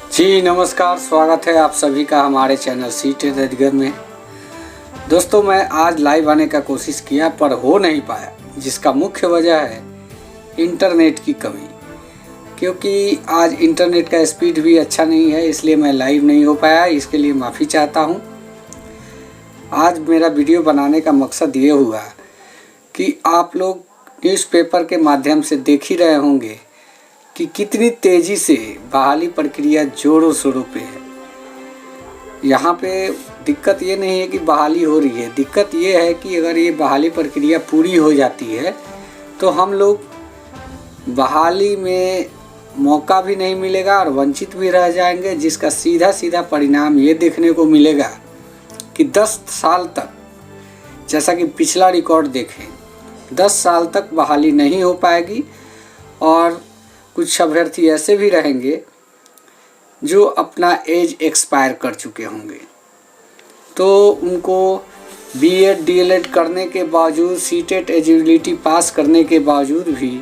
जी नमस्कार, स्वागत है आप सभी का हमारे चैनल सीटेड एडगर में। दोस्तों, मैं आज लाइव आने का कोशिश किया पर हो नहीं पाया, जिसका मुख्य वजह है इंटरनेट की कमी। क्योंकि आज इंटरनेट का स्पीड भी अच्छा नहीं है, इसलिए मैं लाइव नहीं हो पाया। इसके लिए माफ़ी चाहता हूँ। आज मेरा वीडियो बनाने का मकसद ये हुआ कि आप लोग न्यूज़पेपर के माध्यम से देख ही रहे होंगे कि कितनी तेज़ी से बहाली प्रक्रिया जोरों शोरों पे है। यहाँ पे दिक्कत ये नहीं है कि बहाली हो रही है, दिक्कत ये है कि अगर ये बहाली प्रक्रिया पूरी हो जाती है तो हम लोग बहाली में मौका भी नहीं मिलेगा और वंचित भी रह जाएंगे, जिसका सीधा सीधा परिणाम ये देखने को मिलेगा कि 10 साल तक, जैसा कि पिछला रिकॉर्ड देखें, 10 साल तक बहाली नहीं हो पाएगी। और कुछ अभ्यर्थी ऐसे भी रहेंगे जो अपना एज एक्सपायर कर चुके होंगे, तो उनको बीएड डीएलएड करने के बावजूद, सीटेट एलिजिबिलिटी पास करने के बावजूद भी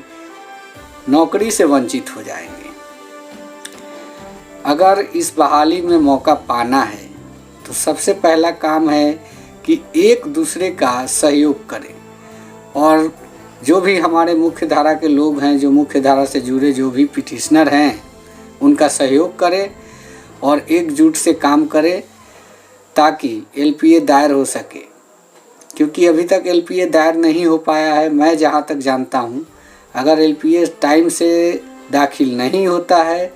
नौकरी से वंचित हो जाएंगे। अगर इस बहाली में मौका पाना है तो सबसे पहला काम है कि एक दूसरे का सहयोग करें, और जो भी हमारे मुख्य धारा के लोग हैं, जो मुख्य धारा से जुड़े जो भी पिटिशनर हैं, उनका सहयोग करें और एकजुट से काम करें ताकि एलपीए दायर हो सके। क्योंकि अभी तक एलपीए दायर नहीं हो पाया है। मैं जहां तक जानता हूं, अगर एलपीए टाइम से दाखिल नहीं होता है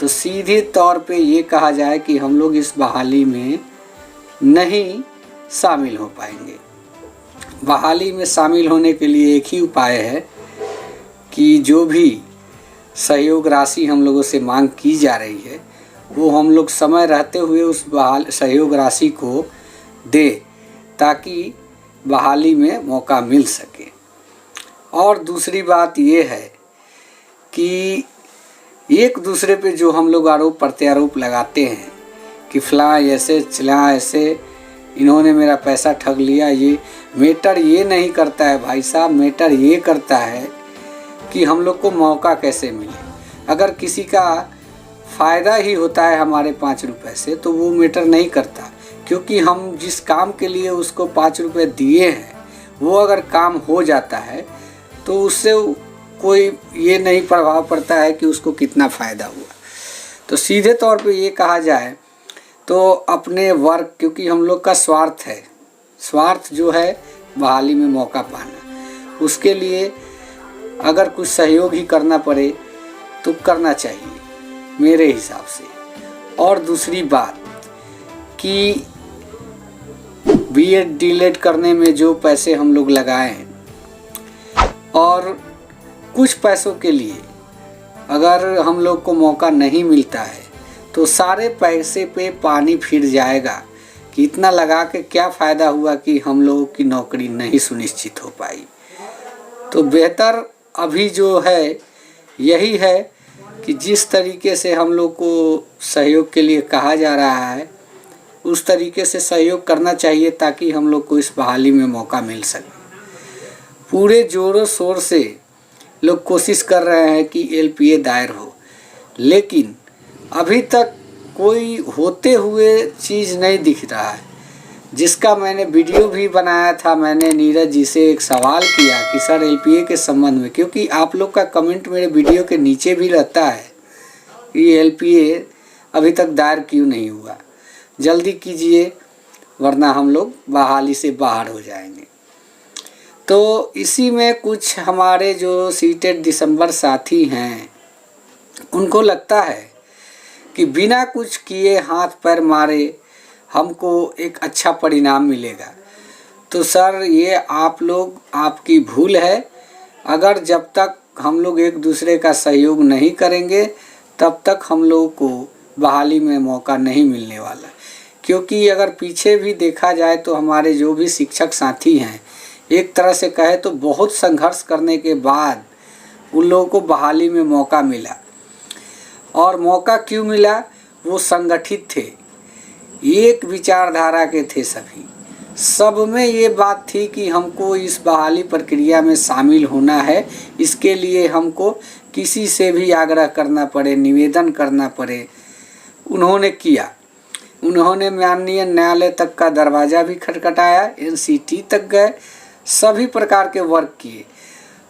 तो सीधे तौर पे ये कहा जाए कि हम लोग इस बहाली में नहीं शामिल हो पाएंगे। बहाली में शामिल होने के लिए एक ही उपाय है कि जो भी सहयोग राशि हम लोगों से मांग की जा रही है, वो हम लोग समय रहते हुए उस सहयोग राशि को दे, ताकि बहाली में मौका मिल सके। और दूसरी बात ये है कि एक दूसरे पे जो हम लोग आरोप प्रत्यारोप लगाते हैं कि फलां ऐसे चला ऐसे, इन्होंने मेरा पैसा ठग लिया, ये मैटर ये नहीं करता है भाई साहब। मैटर ये करता है कि हम लोग को मौका कैसे मिले। अगर किसी का फ़ायदा ही होता है हमारे 5 रुपए से, तो वो मैटर नहीं करता, क्योंकि हम जिस काम के लिए उसको 5 रुपए दिए हैं, वो अगर काम हो जाता है तो उससे कोई ये नहीं प्रभाव पड़ता है कि उसको कितना फ़ायदा हुआ। तो सीधे तौर पे ये कहा जाए तो अपने वर्क, क्योंकि हम लोग का स्वार्थ है, स्वार्थ जो है बहाली में मौका पाना, उसके लिए अगर कुछ सहयोग ही करना पड़े तो करना चाहिए मेरे हिसाब से। और दूसरी बात कि बीएड डीएलएड करने में जो पैसे हम लोग लगाए हैं, और कुछ पैसों के लिए अगर हम लोग को मौका नहीं मिलता है तो सारे पैसे पे पानी फिर जाएगा कि इतना लगा के क्या फ़ायदा हुआ कि हम लोगों की नौकरी नहीं सुनिश्चित हो पाई। तो बेहतर अभी जो है यही है कि जिस तरीके से हम लोग को सहयोग के लिए कहा जा रहा है, उस तरीके से सहयोग करना चाहिए, ताकि हम लोग को इस बहाली में मौका मिल सके। पूरे जोरों शोर से लोग कोशिश कर रहे हैं कि एलपीए दायर हो, लेकिन अभी तक कोई होते हुए चीज़ नहीं दिख रहा है। जिसका मैंने वीडियो भी बनाया था, मैंने नीरज जी से एक सवाल किया कि सर एलपीए के संबंध में, क्योंकि आप लोग का कमेंट मेरे वीडियो के नीचे भी रहता है कि एलपीए अभी तक दायर क्यों नहीं हुआ, जल्दी कीजिए वरना हम लोग बहाली से बाहर हो जाएंगे। तो इसी में कुछ हमारे जो सीटेट दिसंबर साथी हैं, उनको लगता है कि बिना कुछ किए, हाथ पैर मारे हमको एक अच्छा परिणाम मिलेगा। तो सर ये आप लोग, आपकी भूल है। अगर जब तक हम लोग एक दूसरे का सहयोग नहीं करेंगे, तब तक हम लोगों को बहाली में मौका नहीं मिलने वाला। क्योंकि अगर पीछे भी देखा जाए तो हमारे जो भी शिक्षक साथी हैं, एक तरह से कहे तो बहुत संघर्ष करने के बाद उन लोगों को बहाली में मौका मिला। और मौका क्यों मिला? वो संगठित थे, एक विचारधारा के थे, सभी सब में ये बात थी कि हमको इस बहाली प्रक्रिया में शामिल होना है। इसके लिए हमको किसी से भी आग्रह करना पड़े, निवेदन करना पड़े, उन्होंने किया। उन्होंने माननीय न्यायालय तक का दरवाज़ा भी खटखटाया, एनसीटी तक गए, सभी प्रकार के वर्क किए।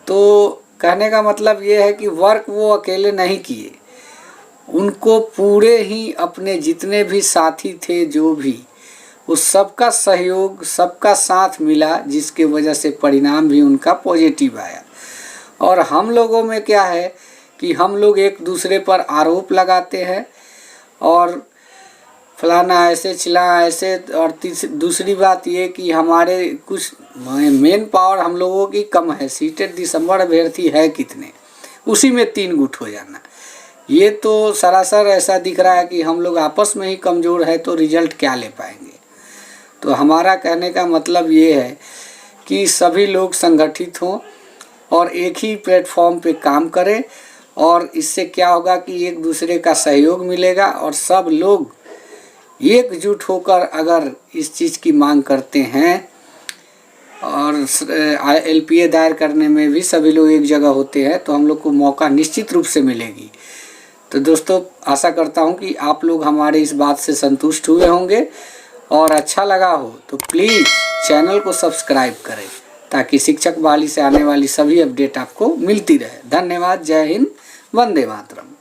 तो कहने का मतलब ये है कि वर्क वो अकेले नहीं किए, उनको पूरे ही अपने जितने भी साथी थे, जो भी, उस सबका सहयोग, सबका साथ मिला, जिसके वजह से परिणाम भी उनका पॉजिटिव आया। और हम लोगों में क्या है कि हम लोग एक दूसरे पर आरोप लगाते हैं और फलाना ऐसे चिल्ला ऐसे। और दूसरी बात ये कि हमारे कुछ मेन पावर हम लोगों की कम है। सीटेड दिसंबर अभ्यर्थी है कितने, उसी में 3 गुट हो जाना, ये तो सरासर ऐसा दिख रहा है कि हम लोग आपस में ही कमज़ोर है, तो रिजल्ट क्या ले पाएंगे। तो हमारा कहने का मतलब ये है कि सभी लोग संगठित हों और एक ही प्लेटफॉर्म पे काम करें, और इससे क्या होगा कि एक दूसरे का सहयोग मिलेगा और सब लोग एकजुट होकर अगर इस चीज़ की मांग करते हैं, और एलपीए दायर करने में भी सभी लोग एक जगह होते हैं, तो हम लोग को मौका निश्चित रूप से मिलेगी। तो दोस्तों, आशा करता हूं कि आप लोग हमारे इस बात से संतुष्ट हुए होंगे, और अच्छा लगा हो तो प्लीज़ चैनल को सब्सक्राइब करें, ताकि शिक्षक बहाली से आने वाली सभी अपडेट आपको मिलती रहे। धन्यवाद। जय हिंद, वंदे मातरम।